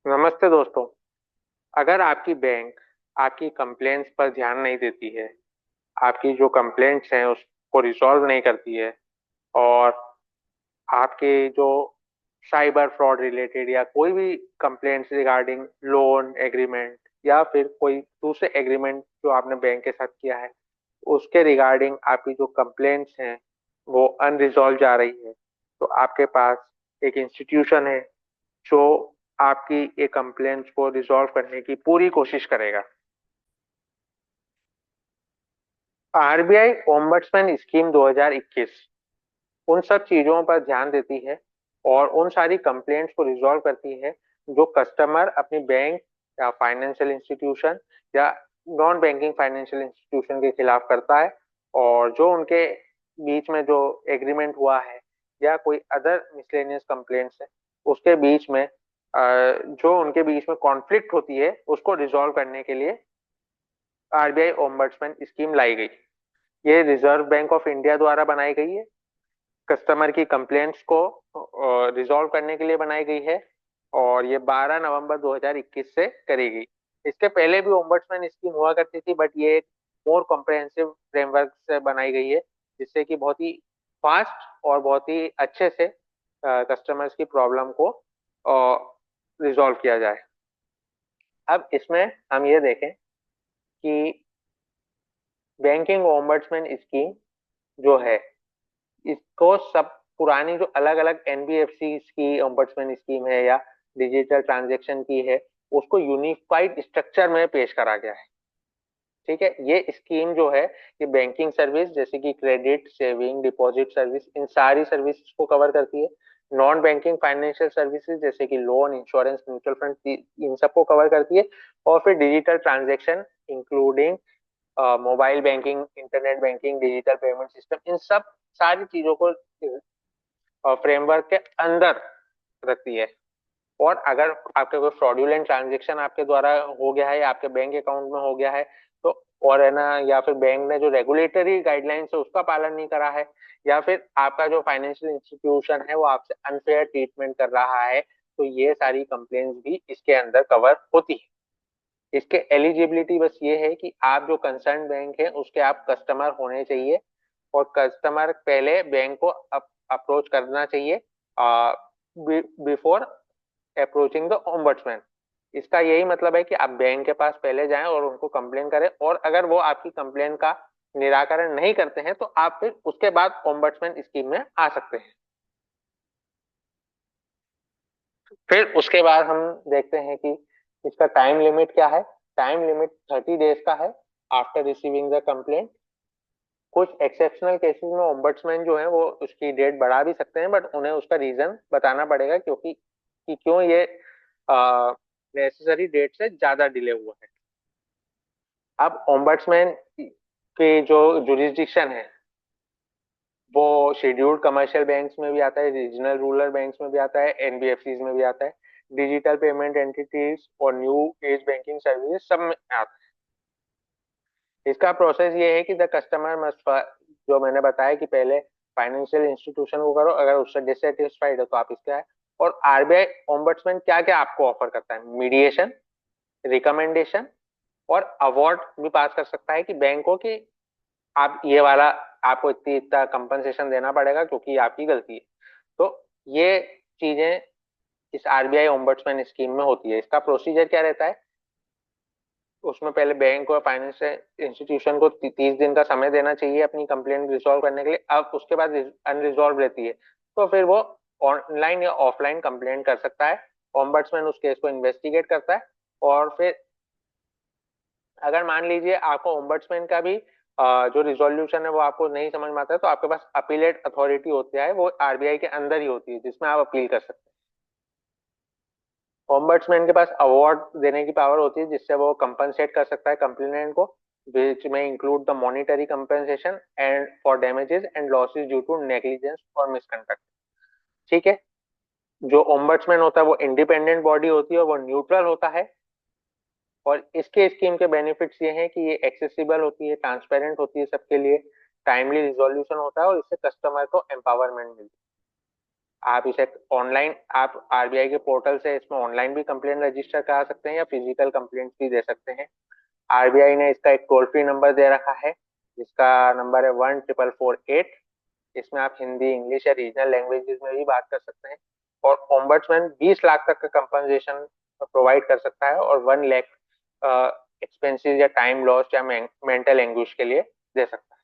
नमस्ते दोस्तों। अगर आपकी बैंक आपकी कंप्लेंट्स पर ध्यान नहीं देती है, आपकी जो कंप्लेंट्स हैं उसको रिजॉल्व नहीं करती है और आपके जो साइबर फ्रॉड रिलेटेड या कोई भी कंप्लेंट्स रिगार्डिंग लोन एग्रीमेंट या फिर कोई दूसरे एग्रीमेंट जो आपने बैंक के साथ किया है, उसके रिगार्डिंग आपकी जो कंप्लेंट्स हैं वो अनरिजॉल्व जा रही है, तो आपके पास एक इंस्टीट्यूशन है जो आपकी ये कंप्लेंट्स को रिजॉल्व करने की पूरी कोशिश करेगा। आरबीआई ओम्बड्समैन स्कीम 2021 उन सब चीजों पर ध्यान देती है और उन सारी कंप्लेंट्स को रिजॉल्व करती है जो कस्टमर अपनी बैंक या फाइनेंशियल इंस्टीट्यूशन या नॉन बैंकिंग फाइनेंशियल इंस्टीट्यूशन के खिलाफ करता है, और जो उनके बीच में जो एग्रीमेंट हुआ है या कोई अदर मिसलेनियस कंप्लेंट्स है उसके बीच में जो उनके बीच में कॉन्फ्लिक्ट होती है उसको रिजॉल्व करने के लिए आरबीआई ओम्बड्समैन स्कीम लाई गई। ये रिजर्व बैंक ऑफ इंडिया द्वारा बनाई गई है, कस्टमर की कंप्लेंट्स को रिजॉल्व करने के लिए बनाई गई है और ये 12 नवंबर 2021 से करी गई। इसके पहले भी ओम्बड्समैन स्कीम हुआ करती थी, बट ये एक मोर कॉम्प्रहेंसिव फ्रेमवर्क से बनाई गई है जिससे कि बहुत ही फास्ट और बहुत ही अच्छे से कस्टमर्स की प्रॉब्लम को रिजॉल्व किया जाए। अब इसमें हम ये देखें कि बैंकिंग ओम्बड्समैन स्कीम जो है, इसको सब पुरानी जो अलग अलग एनबीएफसी की ओम्बड्समैन स्कीम है या डिजिटल ट्रांजैक्शन की है, उसको यूनिफाइड स्ट्रक्चर में पेश करा गया है। ठीक है, ये स्कीम जो है ये बैंकिंग सर्विस जैसे कि क्रेडिट सेविंग डिपॉजिट सर्विस, इन सारी सर्विसेज को कवर करती है। नॉन बैंकिंग फाइनेंशियल सर्विसेज जैसे कि लोन इंश्योरेंस म्यूचुअल फंड, इन सबको कवर करती है। और फिर digital transaction including mobile banking internet banking digital payment system, इन सब सारी चीजों को फ्रेमवर्क के अंदर रखती है। और अगर आपके कोई फ्रॉडुलेंट ट्रांजेक्शन आपके द्वारा हो गया है या आपके बैंक अकाउंट में हो गया है, तो और है ना, या फिर बैंक ने जो रेगुलेटरी गाइडलाइंस है उसका पालन नहीं करा है, या फिर आपका जो फाइनेंशियल इंस्टीट्यूशन है वो आपसे अनफेयर ट्रीटमेंट कर रहा है, तो ये सारी कंप्लेंट्स भी इसके अंदर कवर होती है। इसके एलिजिबिलिटी बस ये है कि आप जो कंसर्न बैंक है उसके आप कस्टमर होने चाहिए और कस्टमर पहले बैंक को अप्रोच करना चाहिए बिफोर अप्रोचिंग द ओम्बड्समैन। इसका यही मतलब है कि आप बैंक के पास पहले जाएं और उनको कंप्लेन करें, और अगर वो आपकी कंप्लेन का निराकरण नहीं करते हैं तो आप फिर उसके बाद ओम्बड्समैन स्कीम में आ सकते हैं। फिर उसके बाद हम देखते हैं कि इसका टाइम लिमिट क्या है। टाइम लिमिट 30 डेज का है आफ्टर रिसीविंग द कंप्लेंट। कुछ एक्सेप्शनल केसेस में ओम्बड्समैन जो है वो उसकी डेट बढ़ा भी सकते हैं, बट उन्हें उसका रीजन बताना पड़ेगा क्योंकि कि क्यों ये नेसेसरी डेट से ज्यादा डिले हुआ है। अब ओम्बड्समैन की जो जुरिस्डिक्शन है वो शेड्यूल्ड कमर्शियल बैंक्स में भी आता है, रीजनल रूरल बैंक्स में भी आता है, एनबीएफसी में भी आता है, डिजिटल पेमेंट एंटिटीज और न्यू एज बैंकिंग सर्विसेज सब में आता है। इसका प्रोसेस ये है कि द कस्टमर मस्ट, जो मैंने बताया कि पहले फाइनेंशियल इंस्टीट्यूशन को करो, अगर उससे डिससेटिस्फाइड हो तो आप इसका है। और आरबीआई ओम्बड्समैन क्या क्या आपको ऑफर करता है, मीडिएशन, रिकमेंडेशन और अवार्ड भी पास कर सकता है कि बैंकों की आप ये वाला, आपको इतनी इतना कंपनसेशन देना पड़ेगा क्योंकि आपकी गलती है। तो ये चीजें इस आरबीआई ओम्बड्समैन स्कीम में होती है। इसका प्रोसीजर क्या रहता है, उसमें पहले बैंक और फाइनेंशियल इंस्टीट्यूशन को 30 दिन का समय देना चाहिए अपनी कंप्लेंट रिजॉल्व करने के लिए। अब उसके बाद अनरिजॉल्व रहती है तो फिर वो ऑनलाइन या ऑफलाइन कंप्लेंट कर सकता है। ओम्बड्समैन उस केस को इन्वेस्टिगेट करता है और फिर अगर मान लीजिए आपको ओम्बड्समैन का भी जो रिजोल्यूशन है वो आपको नहीं समझ में आता है, तो आपके पास अपीलेट अथॉरिटी होती है, वो आरबीआई के अंदर ही होती है जिसमें आप अपील कर सकते हैं। ओम्बड्समैन के पास अवार्ड देने की पावर होती है जिससे वो कंपनसेट कर सकता है कंप्लेनेंट को, विच में include the monetary compensation and for damages and losses due to negligence और मिसकंडक्ट। ठीक है, जो ओम्बड्समैन होता है वो इंडिपेंडेंट बॉडी होती है और वो न्यूट्रल होता है। और इसके स्कीम के बेनिफिट्स ये हैं कि ये एक्सेसिबल होती है, ट्रांसपेरेंट होती है सबके लिए, टाइमली रिजोल्यूशन होता है और इससे कस्टमर को एम्पावरमेंट मिलती है। आप इसे ऑनलाइन, आप आरबीआई के पोर्टल से इसमें ऑनलाइन भी कंप्लेंट रजिस्टर करा सकते हैं या फिजिकल कंप्लेंट भी दे सकते हैं। आरबीआई ने इसका एक टोल फ्री नंबर दे रखा है, जिसका नंबर है 14448। इसमें आप हिंदी, इंग्लिश या रीजनल लैंग्वेजेस में भी बात कर सकते हैं। और ओम्बड्समैन 20 लाख तक का कंपनसेशन प्रोवाइड कर सकता है और 1 लाख एक्सपेंसेस या टाइम लॉस या मेंटल एंग्विश के लिए दे सकता है।